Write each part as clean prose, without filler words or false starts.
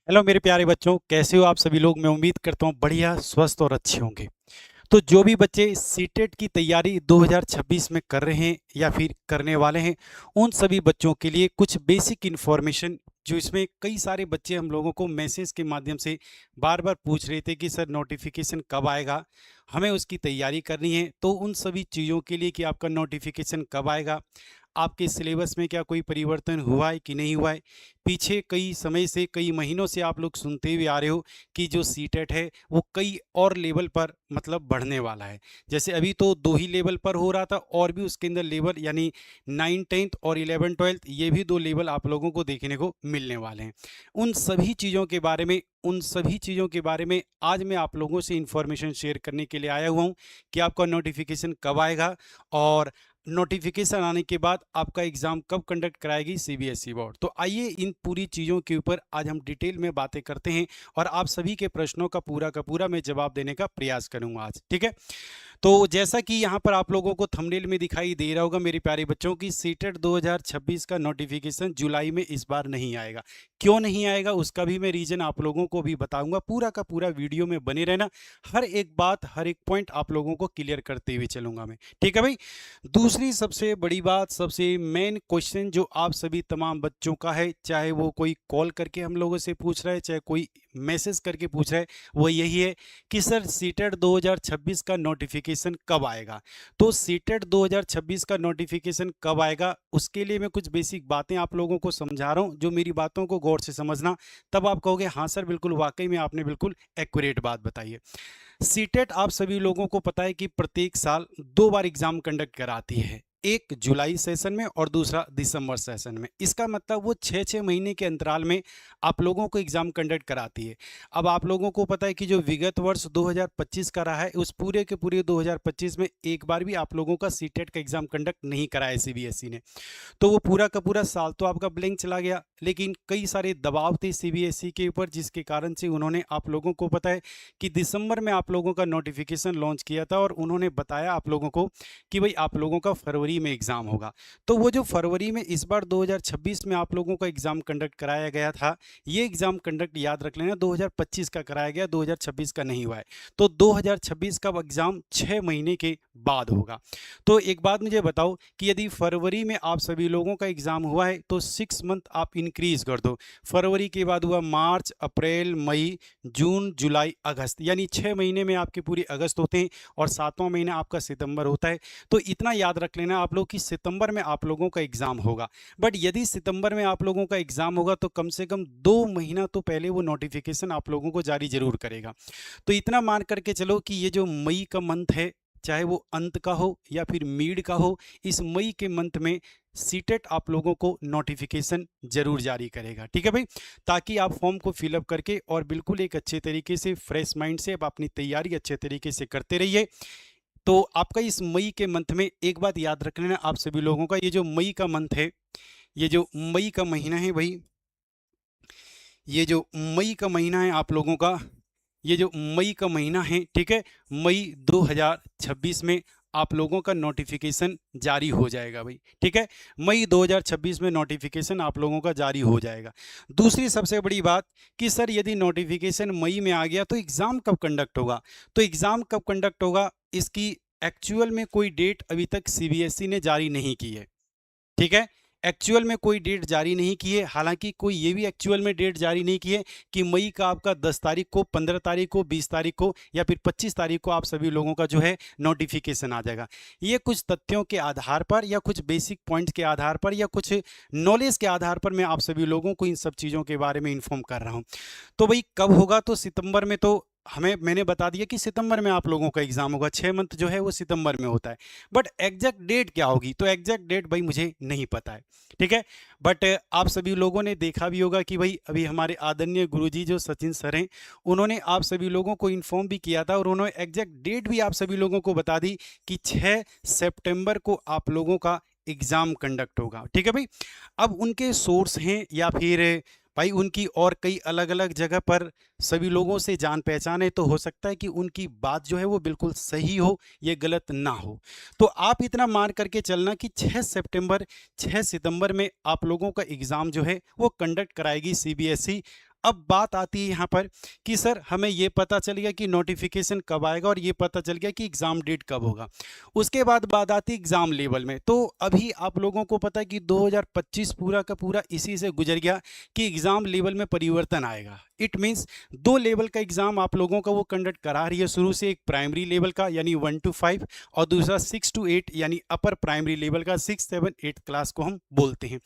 Hello मेरे प्यारे बच्चों, कैसे हो आप सभी लोग। मैं उम्मीद करता हूँ बढ़िया, स्वस्थ और अच्छे होंगे। तो जो भी बच्चे सीटेट की तैयारी 2026 में कर रहे हैं या फिर करने वाले हैं, उन सभी बच्चों के लिए कुछ बेसिक इन्फॉर्मेशन, जो इसमें कई सारे बच्चे हम लोगों को मैसेज के माध्यम से बार बार पूछ रहे थे कि सर नोटिफिकेशन कब आएगा, हमें उसकी तैयारी करनी है। तो उन सभी चीज़ों के लिए कि आपका नोटिफिकेशन कब आएगा, आपके सिलेबस में क्या कोई परिवर्तन हुआ है कि नहीं हुआ है। पीछे कई समय से, कई महीनों से आप लोग सुनते हुए आ रहे हो कि जो सीटेट है वो कई और लेवल पर मतलब बढ़ने वाला है। जैसे अभी तो 2 ही लेवल पर हो रहा था, और भी उसके अंदर लेवल यानी 9 10th और 11 12th, ये भी 2 लेवल आप लोगों को देखने को मिलने वाले हैं। उन सभी चीज़ों के बारे में आज मैं आप लोगों से इंफॉर्मेशन शेयर करने के लिए आया हुआ हूँ कि आपका नोटिफिकेशन कब आएगा, और नोटिफिकेशन आने के बाद आपका एग्जाम कब कंडक्ट कराएगी सीबीएसई बोर्ड। तो आइए इन पूरी चीज़ों के ऊपर आज हम डिटेल में बातें करते हैं, और आप सभी के प्रश्नों का पूरा मैं जवाब देने का प्रयास करूंगा आज। ठीक है। तो जैसा कि यहाँ पर आप लोगों को थंबनेल में दिखाई दे रहा होगा मेरे प्यारे बच्चों की, सीटेट 2026 का नोटिफिकेशन जुलाई में इस बार नहीं आएगा। क्यों नहीं आएगा उसका भी मैं रीजन आप लोगों को भी बताऊंगा। पूरा का पूरा वीडियो में बने रहना, हर एक बात, हर एक पॉइंट आप लोगों को क्लियर करते हुए चलूंगा मैं। ठीक है भाई। दूसरी सबसे बड़ी बात, सबसे मेन क्वेश्चन जो आप सभी तमाम बच्चों का है, चाहे वो कोई कॉल करके हम लोगों से पूछ रहा है, चाहे कोई मैसेज करके पूछ रहा है, वो यही है कि सर सीटेट 2026 का नोटिफिकेशन कब आएगा। तो सीटेट 2026 का नोटिफिकेशन कब आएगा, उसके लिए मैं कुछ बेसिक बातें आप लोगों को समझा रहा हूं, जो मेरी बातों को गौर से समझना, तब आप कहोगे हाँ सर बिल्कुल, वाकई में आपने बिल्कुल एक्यूरेट बात बताई है। सीटेट आप सभी लोगों को पता है कि प्रत्येक साल 2 बार एग्जाम कंडक्ट कराती है, एक जुलाई सेशन में और दूसरा दिसंबर सेशन में। इसका मतलब वो 6-6 महीने के अंतराल में आप लोगों को एग्जाम कंडक्ट कराती है। अब आप लोगों को पता है कि जो विगत वर्ष 2025 का रहा है, उस पूरे के पूरे 2025 में एक बार भी आप लोगों का सीटेट का एग्जाम कंडक्ट नहीं कराया सीबीएसई ने। तो वो पूरा का पूरा साल तो आपका ब्लैंक चला गया। लेकिन कई सारे दबाव थे सीबीएसई के ऊपर, जिसके कारण से उन्होंने, आप लोगों को पता है कि दिसंबर में आप लोगों का नोटिफिकेशन लॉन्च किया था, और उन्होंने बताया आप लोगों को कि भाई आप लोगों का फरवरी में एग्जाम होगा। तो वो जो फरवरी में इस बार 2026 में आप लोगों का एग्जाम कंडक्ट कराया गया था, ये एग्जाम कंडक्ट याद रख लेना 2025 का कराया गया, 2026 का नहीं हुआ है। तो 2026 का एग्जाम 6 महीने के बाद होगा। तो एक बात मुझे बताओ कि यदि फरवरी में आप सभी लोगों का एग्जाम हुआ है, तो 6 मंथ आप इंक्रीज कर दो। फरवरी के बाद हुआ मार्च, अप्रैल, मई, जून, जुलाई, अगस्त, यानी 6 महीने में आपके पूरे अगस्त होते हैं, और 7वां महीना आपका सितंबर होता है। तो इतना याद रख लेना आप लोग कि सितंबर में आप लोगों का एग्जाम होगा। बट यदि सितंबर में आप लोगों का एग्जाम होगा, तो कम से कम 2 महीना तो पहले वो नोटिफिकेशन आप लोगों को जारी जरूर करेगा। तो इतना मान करके चलो कि ये जो मई का मंथ है, चाहे वो अंत का हो या फिर मिड का हो, इस मई के मंथ में सीटेट आप लोगों को नोटिफिकेशन जरूर जारी करेगा। ठीक है भाई। ताकि आप फॉर्म को फिलअप करके और बिल्कुल एक अच्छे तरीके से, फ्रेश माइंड से आप अपनी तैयारी अच्छे तरीके से करते रहिए। तो आपका इस मई के मंथ में एक बात याद रख लेना आप सभी लोगों का, ये जो मई का मंथ है, ये जो मई का महीना है भाई, ये जो मई का महीना है आप लोगों का, ये जो मई का महीना है, ठीक है, मई 2026 में आप लोगों का नोटिफिकेशन जारी हो जाएगा भाई। ठीक है। मई 2026 में नोटिफिकेशन आप लोगों का जारी हो जाएगा। दूसरी सबसे बड़ी बात कि सर यदि नोटिफिकेशन मई में आ गया, तो एग्ज़ाम कब कंडक्ट होगा। तो एग्ज़ाम कब कंडक्ट होगा, इसकी एक्चुअल में कोई डेट अभी तक सीबीएसई ने जारी नहीं की है। ठीक है। एक्चुअल में कोई डेट जारी नहीं की है। हालांकि कोई ये भी एक्चुअल में डेट जारी नहीं की है कि मई का आपका 10 तारीख को, 15 तारीख को, 20 तारीख को या फिर 25 तारीख को आप सभी लोगों का जो है नोटिफिकेशन आ जाएगा। ये कुछ तथ्यों के आधार पर, या कुछ बेसिक पॉइंट्स के आधार पर, या कुछ नॉलेज के आधार पर मैं आप सभी लोगों को इन सब चीज़ों के बारे में इन्फॉर्म कर रहा हूँ। तो भाई कब होगा, तो सितंबर में, तो मैंने बता दिया कि सितंबर में आप लोगों का एग्जाम होगा। 6 मंथ जो है वो सितंबर में होता है। बट एग्जैक्ट डेट क्या होगी, तो एग्जैक्ट डेट भाई मुझे नहीं पता है। ठीक है। बट आप सभी लोगों ने देखा भी होगा कि भाई अभी हमारे आदरणीय गुरुजी जो सचिन सर हैं, उन्होंने आप सभी लोगों को इन्फॉर्म भी किया था, और उन्होंने एग्जैक्ट डेट भी आप सभी लोगों को बता दी कि 6 सितंबर को आप लोगों का एग्जाम कंडक्ट होगा। ठीक है भाई। अब उनके सोर्स हैं, या फिर भाई उनकी और कई अलग अलग जगह पर सभी लोगों से जान पहचान है, तो हो सकता है कि उनकी बात जो है वो बिल्कुल सही हो, ये गलत ना हो। तो आप इतना मान करके चलना कि 6 सितंबर में आप लोगों का एग्ज़ाम जो है वो कंडक्ट कराएगी सीबीएसई। अब बात आती है यहाँ पर कि सर हमें ये पता चल गया कि नोटिफिकेशन कब आएगा और ये पता चल गया कि एग्ज़ाम डेट कब होगा। उसके बाद बात आती है एग्ज़ाम लेवल में। तो अभी आप लोगों को पता है कि 2025 पूरा का पूरा इसी से गुजर गया कि एग्ज़ाम लेवल में परिवर्तन आएगा। इट मीन्स 2 लेवल का एग्ज़ाम आप लोगों का वो कंडक्ट करा रही है शुरू से, एक प्राइमरी लेवल का यानी 1 to 5 और दूसरा 6 to 8 यानी अपर प्राइमरी लेवल का 6, 7, 8 क्लास को हम बोलते हैं।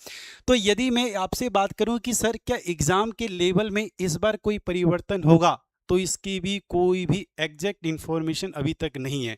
तो यदि मैं आपसे बात करूं कि सर क्या एग्ज़ाम के लेवल में इस बार कोई परिवर्तन होगा, तो इसकी भी कोई भी एग्जैक्ट इन्फॉर्मेशन अभी तक नहीं है।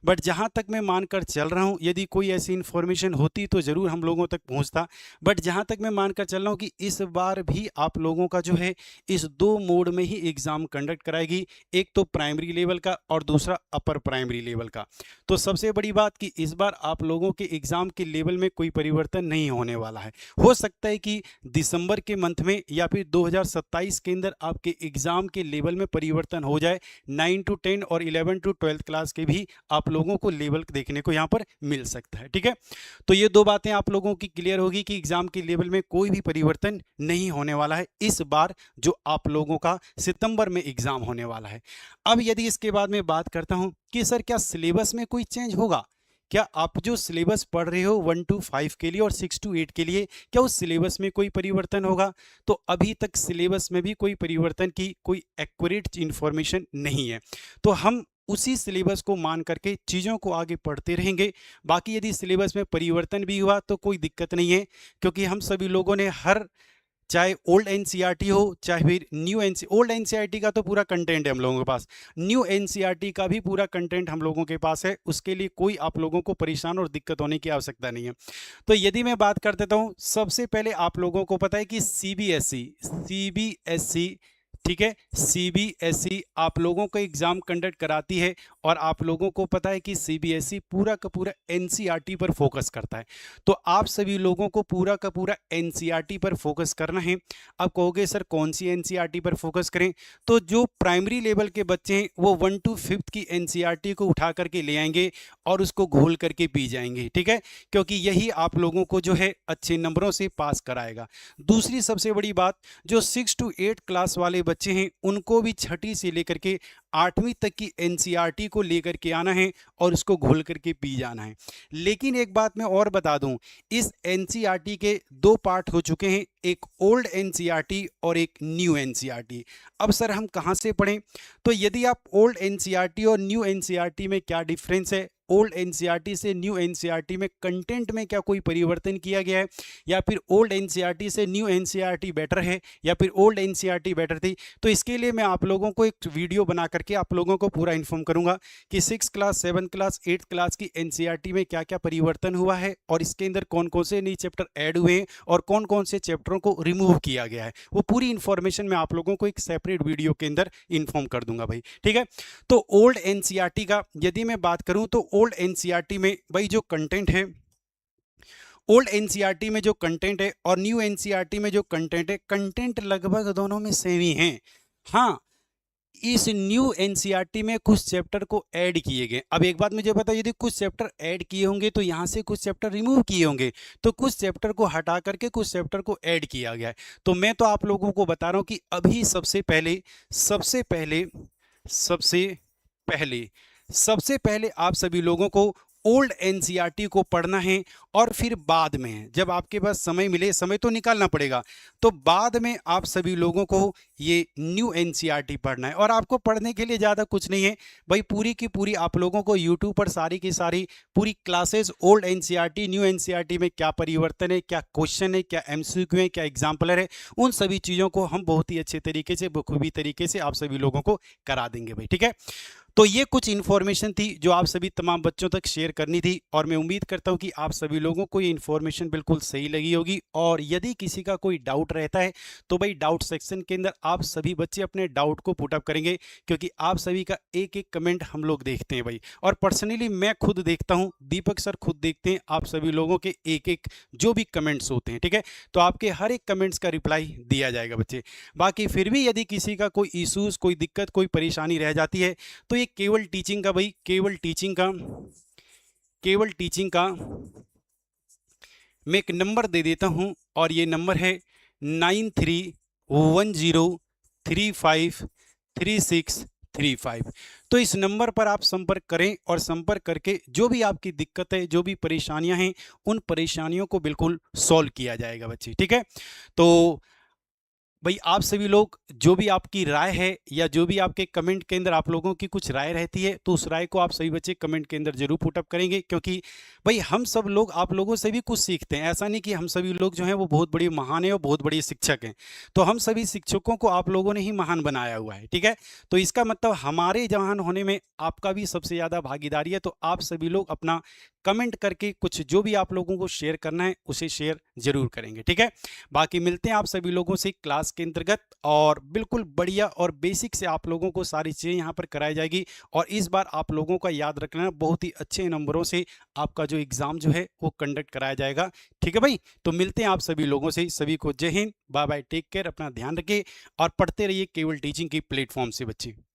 बट जहाँ तक मैं मानकर चल रहा हूँ, यदि कोई ऐसी इन्फॉर्मेशन होती तो ज़रूर हम लोगों तक पहुँचता। बट जहाँ तक मैं मानकर चल रहा हूँ कि इस बार भी आप लोगों का जो है इस 2 मोड में ही एग्ज़ाम कंडक्ट कराएगी, एक तो प्राइमरी लेवल का और दूसरा अपर प्राइमरी लेवल का। तो सबसे बड़ी बात कि इस बार आप लोगों के एग्ज़ाम के लेवल में कोई परिवर्तन नहीं होने वाला है। हो सकता है कि दिसंबर के मंथ में या फिर 2027 के अंदर आपके एग्ज़ाम के लेवल में परिवर्तन हो जाए। 9 to 10 और 11 to 12 क्लास के भी आप लोगों को लेवल देखने को यहाँ पर मिल सकता है। ठीक है, तो ये 2 बातें आप लोगों की क्लियर होगी कि एग्जाम के लेवल में कोई भी परिवर्तन नहीं होने वाला है इस बार, जो आप लोगों का सितंबर में एग्जाम होने वाला है। अब यदि इसके बाद में बात करता हूं कि सर क्या सिलेबस में कोई चेंज होगा, क्या आप जो सिलेबस पढ़ रहे हो 1 to 5 के लिए और 6 to 8 के लिए, क्या उस सिलेबस में कोई परिवर्तन होगा? तो अभी तक सिलेबस में भी कोई परिवर्तन की कोई एक्यूरेट इन्फॉर्मेशन नहीं है। तो हम उसी सिलेबस को मान करके चीज़ों को आगे पढ़ते रहेंगे। बाकी यदि सिलेबस में परिवर्तन भी हुआ तो कोई दिक्कत नहीं है, क्योंकि हम सभी लोगों ने चाहे ओल्ड एनसीईआरटी हो चाहे फिर न्यू ओल्ड एनसीईआरटी का तो पूरा कंटेंट है हम लोगों के पास, न्यू एनसीईआरटी का भी पूरा कंटेंट हम लोगों के पास है। उसके लिए कोई आप लोगों को परेशान और दिक्कत होने की आवश्यकता नहीं है। तो यदि मैं बात कर देता हूँ, सबसे पहले आप लोगों को पता है कि सीबीएसई, ठीक है, सीबीएसई आप लोगों को एग्जाम कंडक्ट कराती है और आप लोगों को पता है कि सीबीएसई पूरा का पूरा एनसीईआरटी पर फोकस करता है। तो आप सभी लोगों को पूरा का पूरा एनसीईआरटी पर फोकस करना है। अब कहोगे सर कौन सी एनसीईआरटी पर फोकस करें, तो जो प्राइमरी लेवल के बच्चे हैं वो 1 to 5 की एनसीईआरटी को उठा करके ले आएंगे और उसको घोल करके पी जाएंगे। ठीक है, क्योंकि यही आप लोगों को जो है अच्छे नंबरों से पास कराएगा। दूसरी सबसे बड़ी बात, जो 6 to 8 क्लास वाले बच्चे हैं उनको भी 6ठी से लेकर के 8वीं तक की एनसीईआरटी को लेकर के आना है और उसको घोल करके पी जाना है। लेकिन एक बात मैं और बता दूं, इस एनसीईआरटी के 2 पार्ट हो चुके हैं, एक ओल्ड एनसीईआरटी और एक न्यू एनसीईआरटी। अब सर हम कहां से पढ़ें, तो यदि आप ओल्ड एनसीईआरटी और न्यू एनसीईआरटी में क्या डिफरेंस है, ओल्ड एनसीईआरटी से न्यू एनसीईआरटी में कंटेंट में क्या कोई परिवर्तन किया गया है, या फिर ओल्ड एनसीईआरटी से न्यू एनसीईआरटी बेटर है, या फिर ओल्ड एनसीईआरटी बेटर थी, तो इसके लिए मैं आप लोगों को एक वीडियो बना करके आप लोगों को पूरा इन्फॉर्म करूंगा कि 6 क्लास 7 क्लास 8 क्लास की एनसीईआरटी में क्या क्या परिवर्तन हुआ है और इसके अंदर कौन कौन से नए चैप्टर ऐड हुए हैं और कौन कौन से चैप्टरों को रिमूव किया गया है। वो पूरी इन्फॉर्मेशन मैं आप लोगों को एक सेपरेट वीडियो के अंदर इन्फॉर्म कर दूंगा भाई। ठीक है, तो ओल्ड एनसीईआरटी का यदि मैं बात करूं, तो ओल्ड एनसीईआरटी में भाई जो कंटेंट है, ओल्ड एनसीईआरटी में जो कंटेंट है और न्यू एनसीईआरटी में जो कंटेंट है, कंटेंट लगभग दोनों में सेम ही हैं। हाँ, इस न्यू एनसीईआरटी में कुछ चैप्टर को ऐड किए गए। अब एक बात मुझे पता है, यदि कुछ चैप्टर ऐड किए होंगे तो यहाँ से कुछ चैप्टर रिमूव किए होंगे, तो कुछ चैप्टर को हटा करके कुछ चैप्टर को ऐड किया गया है। तो मैं तो आप लोगों को बता रहा हूँ कि अभी सबसे पहले आप सभी लोगों को ओल्ड एनसीईआरटी को पढ़ना है और फिर बाद में जब आपके पास समय मिले, समय तो निकालना पड़ेगा, तो बाद में आप सभी लोगों को ये न्यू एनसीईआरटी पढ़ना है। और आपको पढ़ने के लिए ज़्यादा कुछ नहीं है भाई, पूरी की पूरी आप लोगों को यूट्यूब पर सारी की सारी पूरी classes old NCERT new NCERT में क्या परिवर्तन है, क्या क्वेश्चन है, क्या एमसीक्यू है, क्या एग्जाम्पलर है, उन सभी चीज़ों को हम बहुत ही अच्छे तरीके से बखूबी तरीके से आप सभी लोगों को करा देंगे भाई। ठीक है, तो ये कुछ इन्फॉर्मेशन थी जो आप सभी तमाम बच्चों तक शेयर करनी थी और मैं उम्मीद करता हूं कि आप सभी लोगों को ये इन्फॉर्मेशन बिल्कुल सही लगी होगी। और यदि किसी का कोई डाउट रहता है तो भाई डाउट सेक्शन के अंदर आप सभी बच्चे अपने डाउट को पुटअप करेंगे, क्योंकि आप सभी का एक एक कमेंट हम लोग देखते हैं भाई। और पर्सनली मैं खुद देखता हूँ, दीपक सर खुद देखते हैं आप सभी लोगों के एक एक जो भी कमेंट्स होते हैं। ठीक है, तो आपके हर एक कमेंट्स का रिप्लाई दिया जाएगा बच्चे। बाकी फिर भी यदि किसी का कोई इशूज़, कोई दिक्कत, कोई परेशानी रह जाती है तो ये केवल टीचिंग का भाई, केवल टीचिंग का मैं एक नंबर दे देता हूं और ये नंबर है 93 10353635। तो इस नंबर पर आप संपर्क करें और संपर्क करके जो भी आपकी दिक्कत है, जो भी परेशानियां हैं, उन परेशानियों को बिल्कुल सॉल्व किया जाएगा बच्चे। ठीक है, तो भाई आप सभी लोग जो भी आपकी राय है या जो भी आपके कमेंट के अंदर आप लोगों की कुछ राय रहती है, तो उस राय को आप सभी बच्चे कमेंट के अंदर जरूर पुटअप करेंगे, क्योंकि भाई हम सब लोग आप लोगों से भी कुछ सीखते हैं। ऐसा नहीं कि हम सभी लोग जो हैं वो बहुत बड़ी महान है और बहुत बड़ी शिक्षक हैं, तो हम सभी शिक्षकों को आप लोगों ने ही महान बनाया हुआ है। ठीक है, तो इसका मतलब हमारे महान होने में आपका भी सबसे ज़्यादा भागीदारी है। तो आप सभी लोग अपना कमेंट करके कुछ जो भी आप लोगों को शेयर करना है उसे शेयर जरूर करेंगे। ठीक है, बाकी मिलते हैं आप सभी लोगों से क्लास के अंतर्गत, और बिल्कुल बढ़िया और बेसिक से आप लोगों को सारी चीज़ें यहाँ पर कराई जाएगी। और इस बार आप लोगों का याद रखना, बहुत ही अच्छे नंबरों से आपका जो एग्ज़ाम जो है वो कंडक्ट कराया जाएगा। ठीक है भाई, तो मिलते हैं आप सभी लोगों से। सभी को जय हिंद, बाय बाय, टेक केयर, अपना ध्यान रखिए और पढ़ते रहिए केवल टीचिंग की प्लेटफॉर्म से बच्चे।